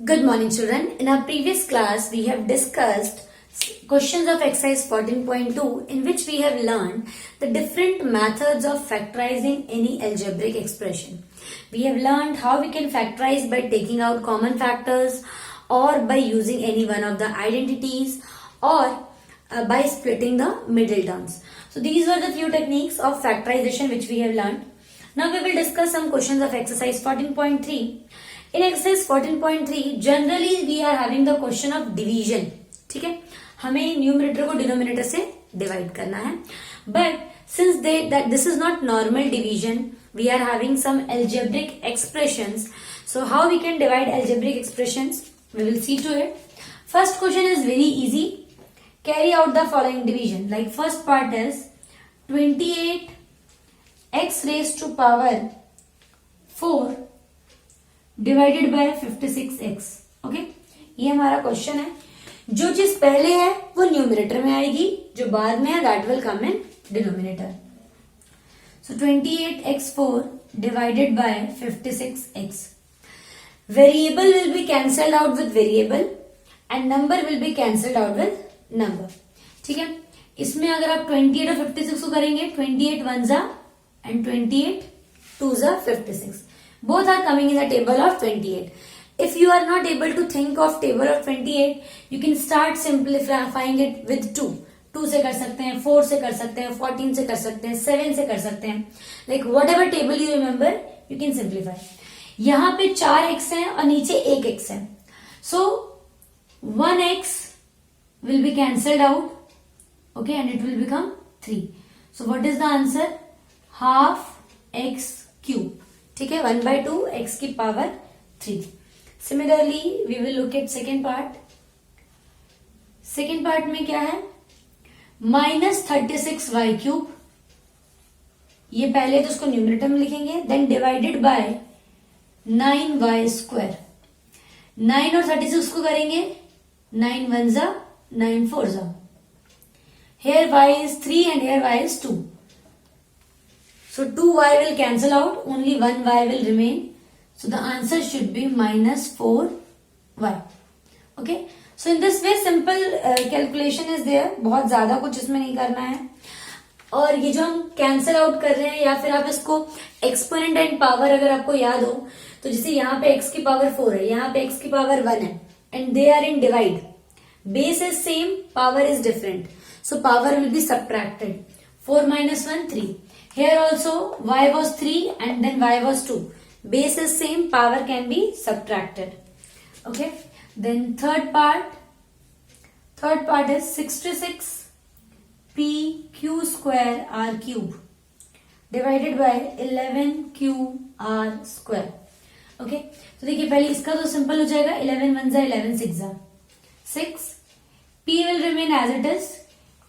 Good morning, children. In our previous class, we have discussed questions of exercise 14.2 in which we have learned the different methods of factorizing any algebraic expression. We have learned how we can factorize by taking out common factors or by using any one of the identities or by splitting the middle terms. So these were the few techniques of factorization which we have learned. Now we will discuss some questions of exercise 14.3. In exercise 14.3 generally we are having the question of division. ठीक है, हमें numerator को denominator से divide करना है. But since that this is not normal division, we are having some algebraic expressions. So how we can divide algebraic expressions? We will see to it. First question is very easy. Carry out the following division. Like first part is 28 x raised to power 4 divided by 56x. Okay, ये हमारा question है. जो चीज पहले है वो numerator में आएगी, जो बाद में है that will come in denominator. So 28x4 divided by 56x. Variable will be cancelled out with variable and number will be cancelled out with number. ठीक है, इसमें अगर आप 28 और 56 को करेंगे, 28 1 जा एंड 28 2 जा 56. Both are coming in the table of 28. If you are not able to think of table of 28, you can start simplifying it with 2. 2 से कर सकते हैं, 4 से कर सकते हैं, 14 से कर सकते हैं, 7 से कर सकते हैं. Like whatever table you remember, you can simplify. यहाँ पे 4x है और नीचे 1x है. So 1x will be cancelled out. Okay, and it will become 3. So what is the answer? Half x cube. ठीक है, 1/2 x की power 3. Similarly we will look at second part. Second part में क्या है? -36y3. ये पहले तो उसको न्यूमरेटर में लिखेंगे, देन डिवाइडेड बाय 9y². 9 और 36 को करेंगे, 9 1 जा 9 4 जा. Here y is 3 and here y is 2. So 2y will cancel out, only 1y will remain. So the answer should be -4y. Okay. So in this way simple calculation is there. बहुत ज्यादा कुछ इसमें नहीं करना है. और ये जो हम कैंसल आउट कर रहे हैं, या फिर आप इसको एक्सपोनेंट एंड पावर अगर आपको याद हो, तो जैसे यहाँ पे x की पावर 4 है, यहाँ पे x की पावर 1 है, and they are in divide. Base is same, power is different, so power will be subtracted. 4 - 1 3. Here also y was 3 and then y was 2. Base is same, power can be subtracted. Okay. Then third part is 66 p q square r cube divided by 11 q r square. Okay. तो देखिए पहले इसका तो simple हो जाएगा. 11 1 जा 11 6 जा 6. p will remain as it is.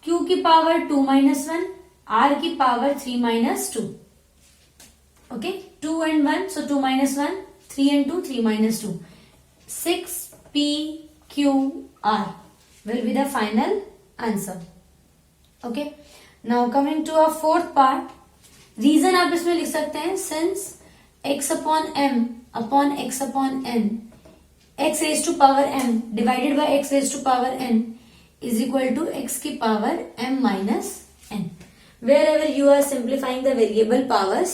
q की पावर 2 - 1, r की power 3 - 2. Okay, 2 and 1, so 2 - 1, 3 and 2, 3 - 2. 6 p q r will be the final answer. Okay, now coming to our fourth part. Region आप इसमें लिख सकते हैं, since x upon m upon x upon n, x raised to power m divided by x raised to power n is equal to x की power m minus n. Wherever you are simplifying the variable powers,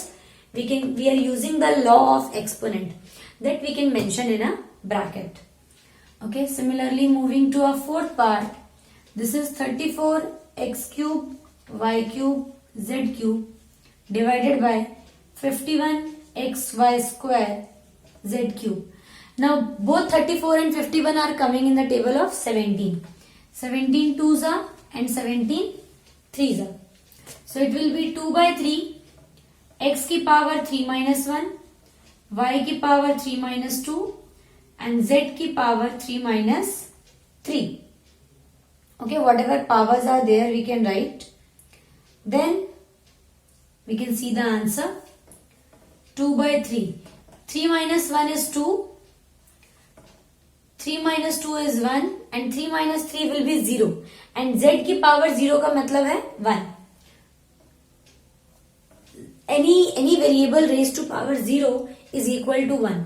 we are using the law of exponent that we can mention in a bracket. Okay, similarly moving to our fourth part, this is 34 x cube y cube z cube divided by 51 x y square z cube. Now both 34 and 51 are coming in the table of 17. 17 2s are and 17 3s are. So it will be 2/3 x की power 3 - 1, y की power 3 - 2 and z की power 3 - 3. Okay, whatever powers are there we can write. Then we can see the answer. 2/3. 3 - 1 is 2. 3 - 2 is 1 and 3 - 3 will be 0 and z की power 0 का मतलब है 1. Any variable raised to power 0 is equal to 1.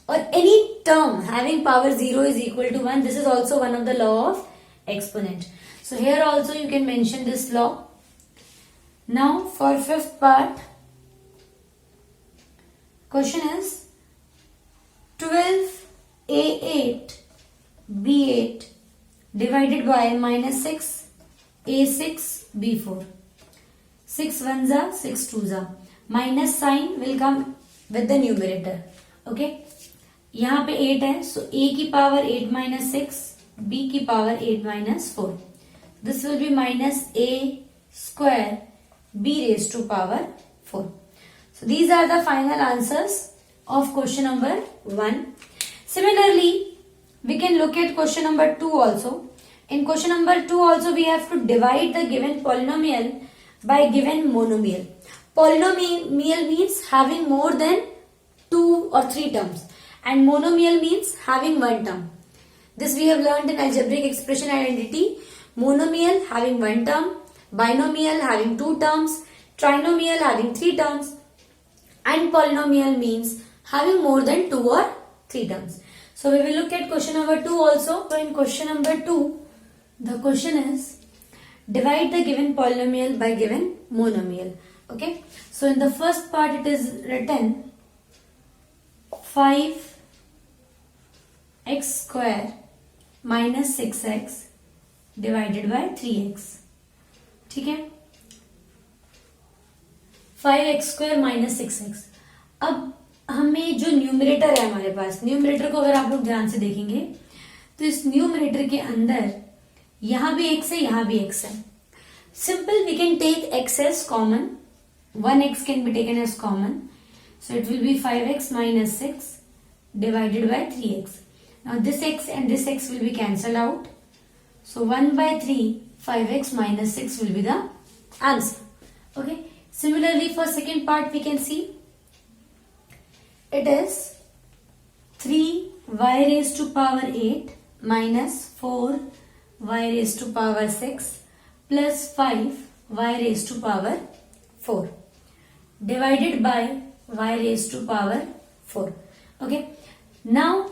or any term having power 0 is equal to 1. This is also one of the law of exponent. So here also you can mention this law. Now for fifth part, question is 12a8 b8 divided by minus 6 a6 b4. 6 ones are 6 twos are. Minus sign will come with the numerator. Okay. यहाँ पे 8 है, so a की power 8 minus 6, b की power 8 minus 4. This will be minus a square b raised to power 4. So these are the final answers of question number 1. Similarly, we can look at question number 2 also. In question number 2 also we have to divide the given polynomial by given monomial. Polynomial means having more than 2 or 3 terms, and monomial means having one term. This we have learned in algebraic expression identity. Monomial having one term, binomial having 2 terms, trinomial having 3 terms, and polynomial means having more than 2 or 3 terms. So we will look at question number 2 also. So in question number 2, the question is divide the given polynomial by given monomial. Okay. So in the first part it is written 5x square minus 6x divided by 3x. ठीक है, 5x square minus 6x. अब हमें जो numerator है हमारे पास, numerator को अगर आप लोग ध्यान से देखेंगे तो इस न्यूमरेटर के अंदर यहां भी x है, यहां भी x है. Simple, we can take x as common. 1x can be taken as common. So it will be 5x minus 6 divided by 3x. Now this x and this x will be cancelled out. So 1 by 3, 5x minus 6 will be the answer. Okay. Similarly for second part we can see it is 3y raised to power 8 minus 4y raised to power 6 plus 5y raised to power 4 divided by y raised to power 4. Okay. Now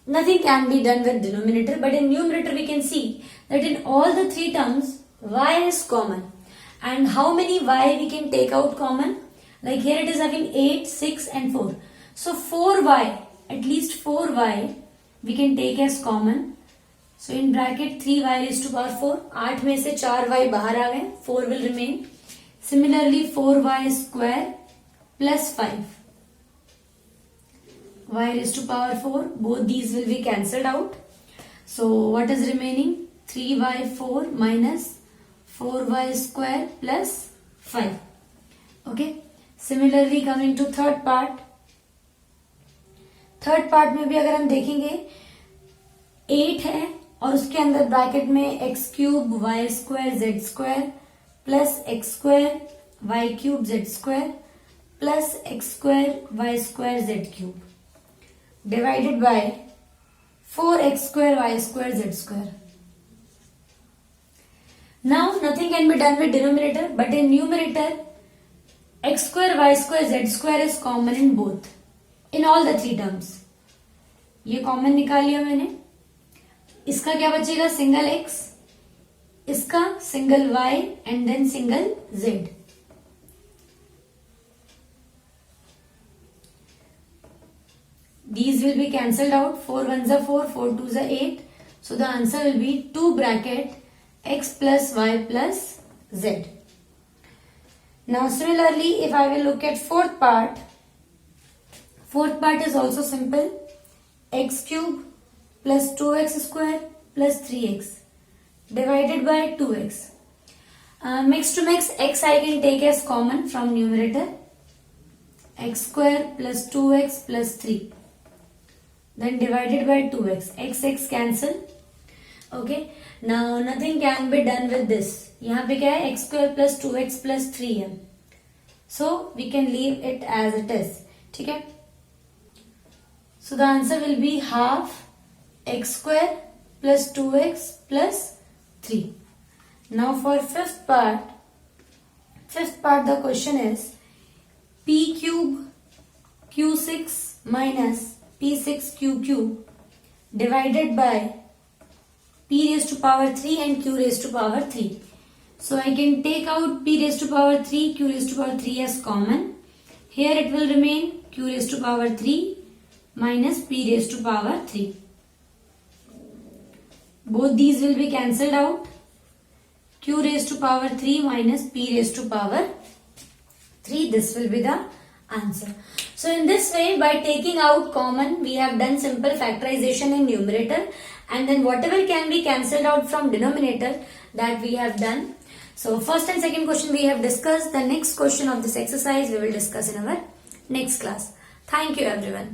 nothing can be done with denominator, but in numerator we can see that in all the 3 terms y is common. And how many y we can take out common? Like here it is having 8, 6 and 4. So 4y, at least 4y we can take as common. So in bracket 3y raised to power 4. 8 में से 4y बाहर आ गए, 4 will remain. Similarly 4y square plus 5 y raised to power 4, both these will be cancelled out. So what is remaining? 3y4 minus 4y square plus 5. Okay. Similarly coming to third part. Third part में भी अगर हम देखेंगे 8 है और उसके अंदर bracket में x cube y square z square plus x square y cube z square plus x square y square z cube divided by 4x square y square z square. Now nothing can be done with denominator, but in numerator x square y square z square is common in both, in all the 3 terms. ये common निकाल लिया मैंने. इसका क्या बचेगा? Single x, इसका single y and then single z. These will be cancelled out. 4 ones are 4, 4 twos are 8. So the answer will be 2 bracket x plus y plus z. Now similarly, if I will look at fourth part is also simple. X cube plus 2x square plus 3x divided by 2x. Mix to mix, x I can take as common from numerator. X square plus 2x plus 3. Then divided by 2x. x cancel. Okay. Now nothing can be done with this. यहाँ पे क्या है? x square plus 2x plus 3 है. So we can leave it as it is. ठीक है. So the answer will be half x square plus 2x plus 3. Now for fifth part the question is p cube q6 minus P6Q cube divided by P raised to power 3 and Q raised to power 3. So I can take out P raised to power 3, Q raised to power 3 as common. Here it will remain Q raised to power 3 minus P raised to power 3. Both these will be cancelled out. Q raised to power 3 minus P raised to power 3. This will be the answer. So in this way, by taking out common, we have done simple factorization in numerator, and then whatever can be cancelled out from denominator, that we have done. So first and second question we have discussed. The next question of this exercise we will discuss in our next class. Thank you everyone.